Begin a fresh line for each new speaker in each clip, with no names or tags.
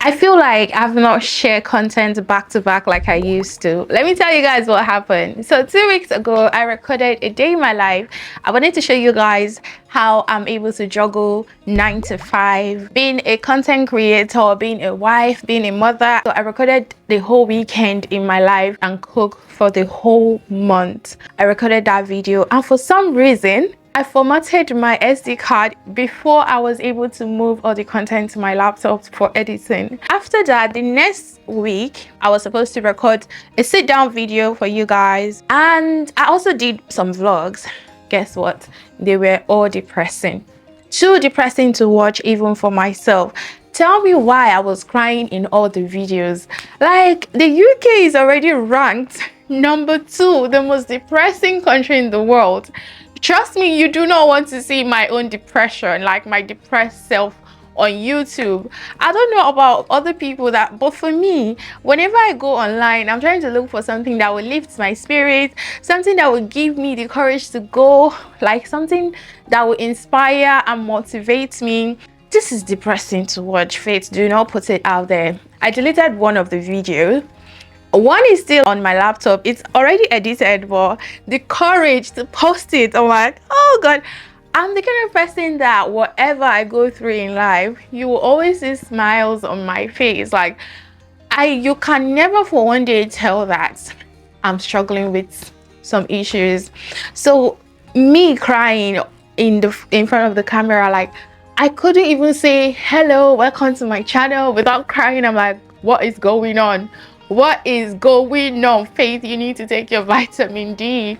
I feel like I've not shared content back to back like I used to. Let me tell you guys what happened. So 2 weeks ago, I recorded a day in my life. I wanted to show you guys how I'm able to juggle 9 to 5, being a content creator, being a wife, being a mother. So I recorded the whole weekend in my life and cooked for the whole month. I recorded that video, and for some reason, I formatted my SD card before I was able to move all the content to my laptop for editing. After that, the next week, I was supposed to record a sit-down video for you guys, and I also did some vlogs. Guess what? They were all depressing. Too depressing to watch even for myself. Tell me why I was crying in all the videos. Like, the UK is already ranked number 2, the most depressing country in the world. Trust me, you do not want to see my own depression, like my depressed self on YouTube. I don't know about other people but for me, whenever I go online, I'm trying to look for something that will lift my spirit, something that will give me the courage to go, like something that will inspire and motivate me. This is depressing to watch. Faith, do not put it out there. I deleted one of the videos. One is still on my laptop. It's already edited, but the courage to post it, I'm like, oh God. I'm the kind of person that whatever I go through in life, you will always see smiles on my face. Like, you can never for one day tell that I'm struggling with some issues. So me crying in front of the camera, like, I couldn't even say hello, welcome to my channel without crying. I'm like, what is going on? What is going on? Faith, you need to take your vitamin D.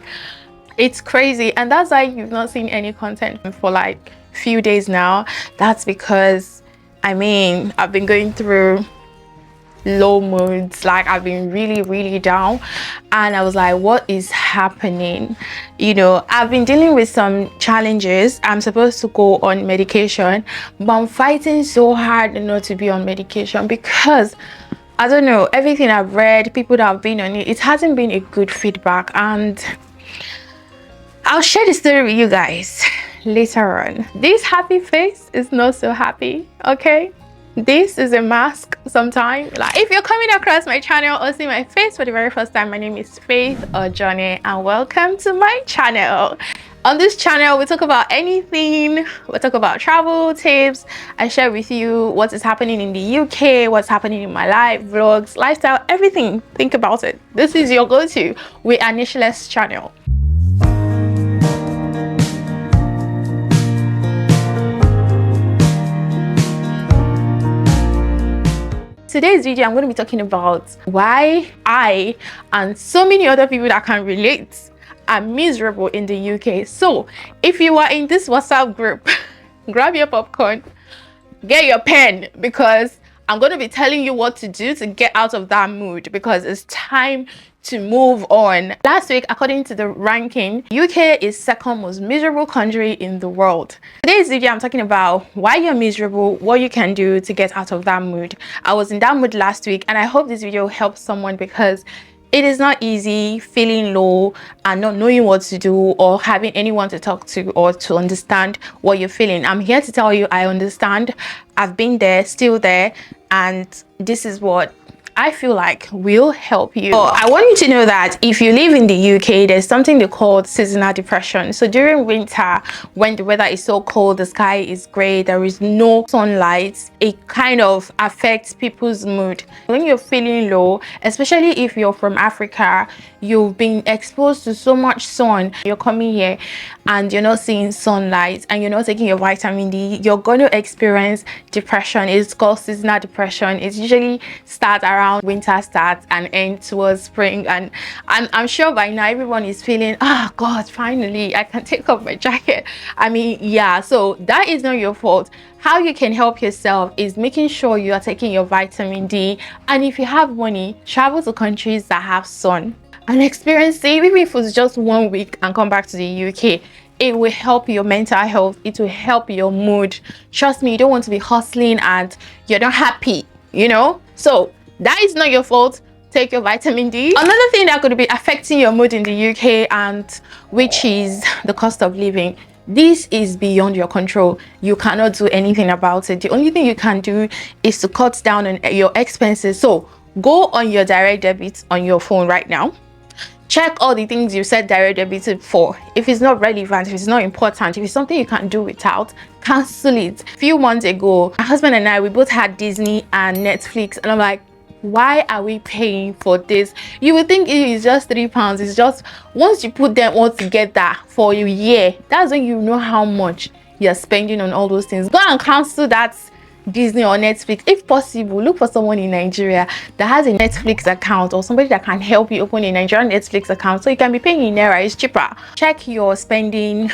It's crazy. And that's why you've not seen any content for like a few days now. That's because, I mean, I've been going through low moods. Like, I've been really down, and I was like, what is happening? You know, I've been dealing with some challenges. I'm supposed to go on medication, but I'm fighting so hard not to be on medication because I don't know, everything I've read, people that have been on it, it hasn't been a good feedback. And I'll share the story with you guys later on. This happy face is not so happy, okay? This is a mask sometimes. Like, if you're coming across my channel or see my face for the very first time, my name is Faith or Johnny, and welcome to my channel. On this channel, we talk about anything. We talk about travel tips. I share with you what is happening in the UK, what's happening in my life, vlogs, lifestyle, everything. Think about it. This is your go-to. We are nicheless channel. Today's video, I'm going to be talking about why I and so many other people that can relate are miserable in the UK. So if you are in this WhatsApp group, grab your popcorn, get your pen, because I'm going to be telling you what to do to get out of that mood, because it's time to move on. Last week, according to the ranking, UK is second most miserable country in the world. Today's video, I'm talking about why you're miserable, what you can do to get out of that mood. I was in that mood last week, and I hope this video helps someone, because it is not easy feeling low and not knowing what to do or having anyone to talk to or to understand what you're feeling. I'm here to tell you I understand. I've been there, still there, and this is what I feel like will help you. So I want you to know that if you live in the UK, there's something they call seasonal depression. So during winter, when the weather is so cold, the sky is gray, there is no sunlight, it kind of affects people's mood. When you're feeling low, especially if you're from Africa, you've been exposed to so much sun, you're coming here and you're not seeing sunlight and you're not taking your vitamin D, you're going to experience depression. It's called seasonal depression. It usually starts around winter starts and ends towards spring, and I'm sure by now everyone is feeling, oh God, finally I can take off my jacket. I mean, yeah, so that is not your fault. How you can help yourself is making sure you are taking your vitamin D, and if you have money, travel to countries that have sun and experience it, even if it's just 1 week, and come back to the UK. It will help your mental health, it will help your mood. Trust me, you don't want to be hustling and you're not happy, you know. So that is not your fault. Take your vitamin D. Another thing that could be affecting your mood in the UK, and which is the cost of living. This is beyond your control. You cannot do anything about it. The only thing you can do is to cut down on your expenses. So go on your direct debit on your phone right now. Check all the things you set direct debit for. If it's not relevant, if it's not important, if it's something you can do without, cancel it. A few months ago, my husband and I, we both had Disney and Netflix, and I'm like, why are we paying for this? You would think it is just £3. It's just, once you put them all together for a year, that's when you know how much you're spending on all those things. Go and cancel that Disney or Netflix. If possible, look for someone in Nigeria that has a Netflix account, or somebody that can help you open a Nigerian Netflix account, so you can be paying in naira. It's cheaper. Check your spending,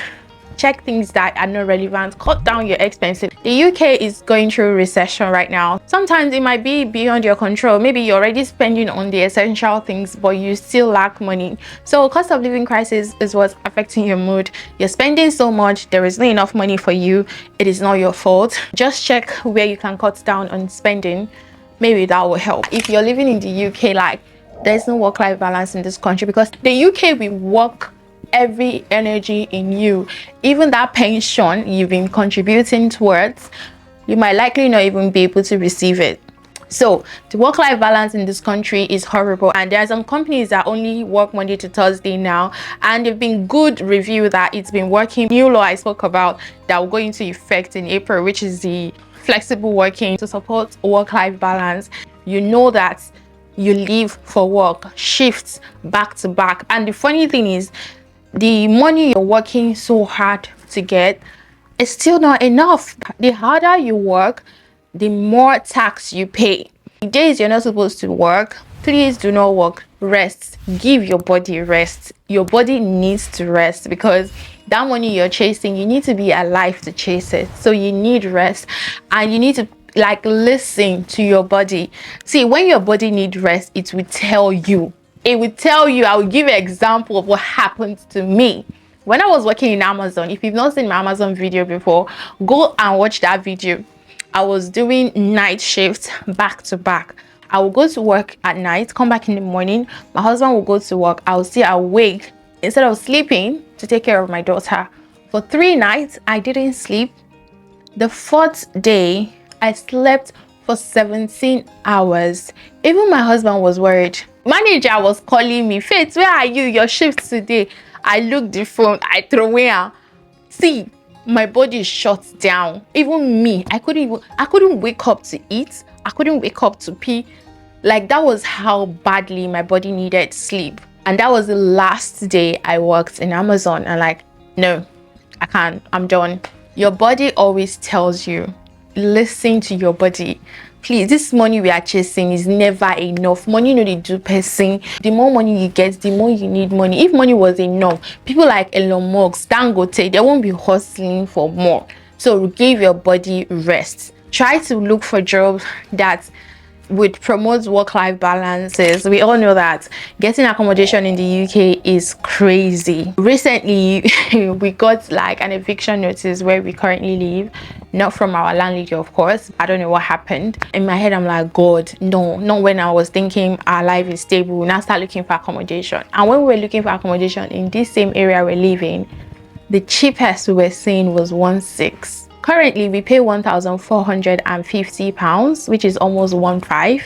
check things that are not relevant, cut down your expenses. The UK is going through recession right now. Sometimes it might be beyond your control. Maybe you're already spending on the essential things, but you still lack money. So cost of living crisis is what's affecting your mood. You're spending so much, there is not enough money for you. It is not your fault. Just check where you can cut down on spending. Maybe that will help. If you're living in the UK, like, there's no work-life balance in this country, because the UK will work every energy in you. Even that pension you've been contributing towards, you might likely not even be able to receive it. So the work-life balance in this country is horrible, and there are some companies that only work Monday to Thursday now, and they've been good review that it's been working. New law I spoke about that will go into effect in April, which is the flexible working to support work-life balance. You know that you leave for work shifts back to back, and the funny thing is, the money you're working so hard to get is still not enough. The harder you work, the more tax you pay. The days you're not supposed to work, please do not work. Rest. Give your body rest. Your body needs to rest, because that money you're chasing, you need to be alive to chase it. So you need rest, and you need to listen to your body. See, when your body needs rest, it will tell you. It will tell you. I will give an example of what happened to me when I was working in Amazon. If you've not seen my Amazon video before, go and watch that video. I was doing night shifts back to back. I will go to work at night, come back in the morning. My husband will go to work. I will still awake instead of sleeping to take care of my daughter. For 3 nights, I didn't sleep. The 4th day, I slept for 17 hours. Even my husband was worried. Manager was calling me, Faith, where are you? Your shift today. I looked the phone, I throw away. See, my body shut down. Even me, I couldn't wake up to eat. I couldn't wake up to pee. Like, that was how badly my body needed sleep. And that was the last day I worked in Amazon. And like, no, I can't. I'm done. Your body always tells you. Listen to your body. Please, this money we are chasing is never enough. Money no dey do person. The more money you get, the more you need money. If money was enough, people like Elon Musk, Dangote, they won't be hustling for more. So give your body rest. Try to look for jobs that would promote work-life balances. We all know that getting accommodation in the UK is crazy. Recently, we got like an eviction notice where we currently live, not from our landlady, of course. I don't know what happened. In my head, I'm like, God, no, not when I was thinking our life is stable. We now start looking for accommodation. And when we were looking for accommodation in this same area we're living, the cheapest we were seeing was 1.6. Currently, we pay £1,450, which is almost 1.5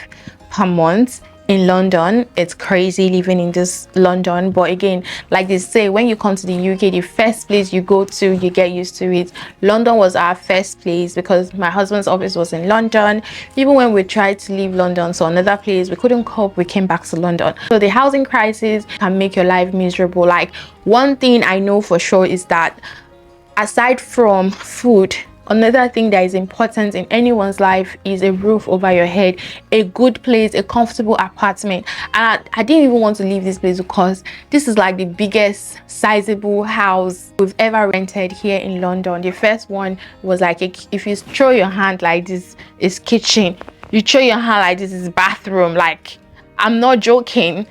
per month in London. It's crazy living in this London. But again, like they say, when you come to the UK, the first place you go to, you get used to it. London was our first place because my husband's office was in London. Even when we tried to leave London, so another place, we couldn't cope, we came back to London. So the housing crisis can make your life miserable. Like, one thing I know for sure is that aside from food, another thing that is important in anyone's life is a roof over your head, a good place, a comfortable apartment. And I didn't even want to leave this place because this is like the biggest sizable house we've ever rented here in London. The first one was like, if you throw your hand like this, is kitchen. You throw your hand like this, is bathroom. Like, I'm not joking.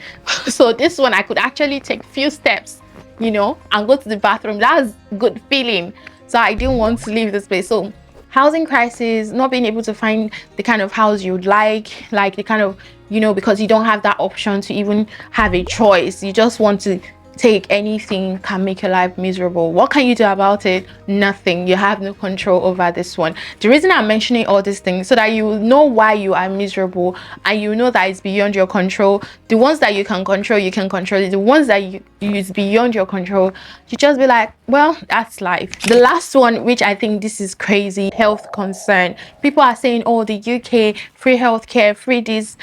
So this one, I could actually take few steps, you know, and go to the bathroom. That's good feeling. So I didn't want to leave this place. So housing crisis, not being able to find the kind of house you'd like the kind of, you know, because you don't have that option to even have a choice. You just want to take anything can make your life miserable. What can you do about it? Nothing. You have no control over this one. The reason I'm mentioning all these things so that you know why you are miserable, and you know that it's beyond your control. The ones that you can control, you can control it. The ones that you is beyond your control, you just be like, well, that's life. The last one, which I think this is crazy, health concern. People are saying, oh, the UK, free healthcare, free this.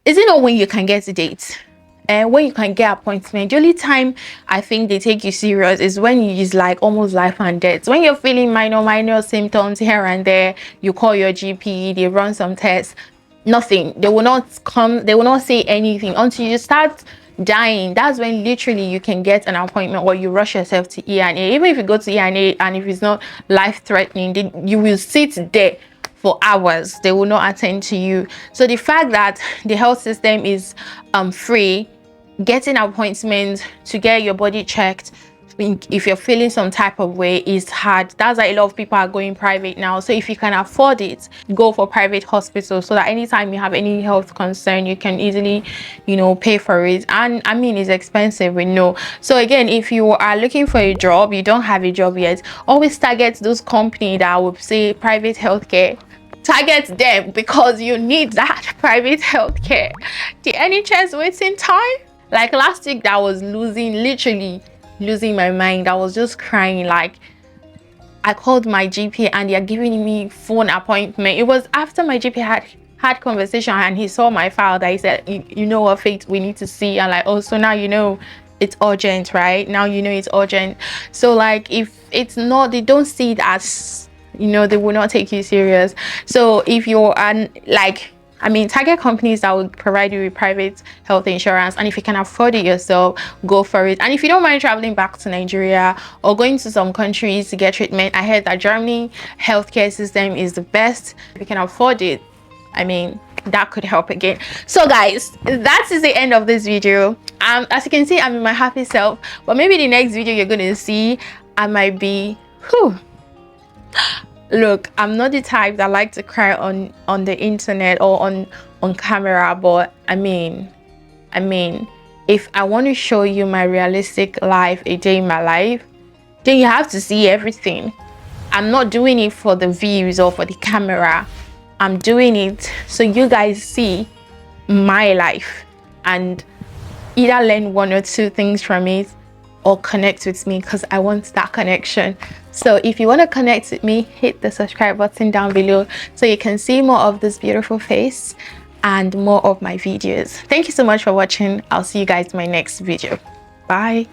Is it not when you can get a date? And when you can get appointment? The only time I think they take you serious is when you use like almost life and death. When you're feeling minor symptoms here and there, you call your GP, they run some tests, nothing. They will not come, they will not say anything until you start dying. That's when literally you can get an appointment, or you rush yourself to E&A. Even if you go to E&A and if it's not life threatening, you will sit there for hours. They will not attend to you. So the fact that the health system is free, getting appointments to get your body checked if you're feeling some type of way is hard. That's why a lot of people are going private now. So if you can afford it, go for private hospitals, so that anytime you have any health concern, you can easily, you know, pay for it. And I mean, it's expensive, we know. So again, if you are looking for a job, you don't have a job yet, always target those companies that would say private healthcare. Target them, because you need that private healthcare. The NHS waiting time, like last week, that was literally losing my mind. I was just crying. Like, I called my GP and they're giving me phone appointment. It was after my GP had conversation and he saw my file that he said, you know what, Faith, we need to see. And like, oh, so now you know it's urgent, right? Now you know it's urgent. So like, if it's not, they don't see it as, you know, they will not take you serious. So if you're like, I mean, target companies that will provide you with private health insurance, and if you can afford it yourself, go for it. And if you don't mind traveling back to Nigeria or going to some countries to get treatment, I heard that Germany healthcare system is the best. If you can afford it, I mean, that could help again. So guys, that is the end of this video. As you can see, I'm in my happy self, but maybe the next video you're going to see, I might be, look, I'm not the type that like to cry on the internet or on camera, but I mean, if I want to show you my realistic life, a day in my life, then you have to see everything. I'm not doing it for the views or for the camera. I'm doing it so you guys see my life and either learn one or two things from it or connect with me, because I want that connection. So if you want to connect with me, hit the subscribe button down below so you can see more of this beautiful face and more of my videos. Thank you so much for watching. I'll see you guys in my next video. Bye.